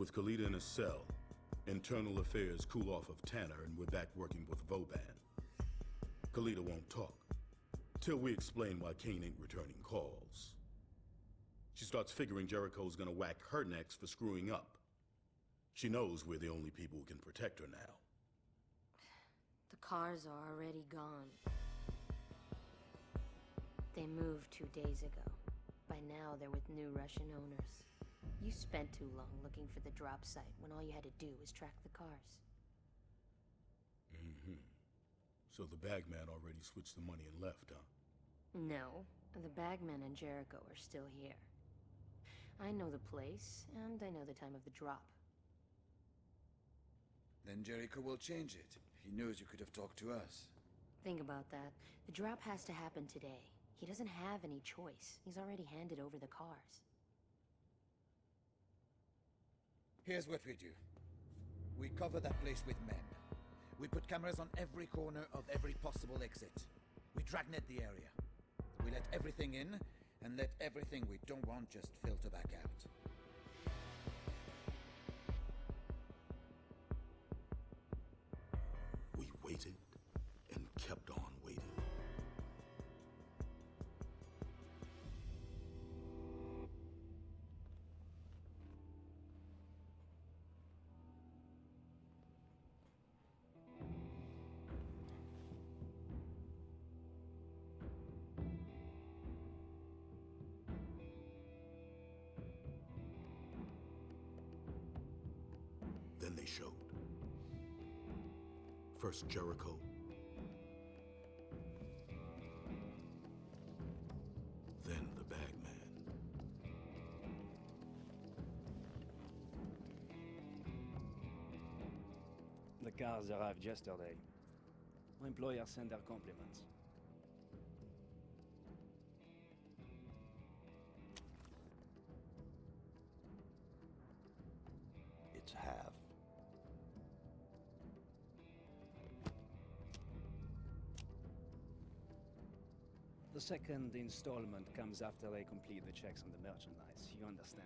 With Khalida in a cell, internal affairs cool off of Tanner and we're back working with Vauban. Khalida won't talk, till we explain why Kane ain't returning calls. She starts figuring Jericho's gonna whack her next for screwing up. She knows we're the only people who can protect her now. The cars are already gone. They moved 2 days ago. By now, they're with new Russian owners. You spent too long looking for the drop site when all you had to do was track the cars. So the bagman already switched the money and left, huh? No, the bagman and Jericho are still here. I know the place, and I know the time of the drop. Then Jericho will change it. He knows you could have talked to us. Think about that. The drop has to happen today. He doesn't have any choice. He's already handed over the cars. Here's what we do. We cover that place with men. We put cameras on every corner of every possible exit. We dragnet the area. We let everything in, and let everything we don't want just filter back out. We waited and kept on waiting. Then they showed. First Jericho, then the bagman. The cars arrived yesterday. My employer sent their compliments. It's half. The second installment comes after they complete the checks on the merchandise, you understand.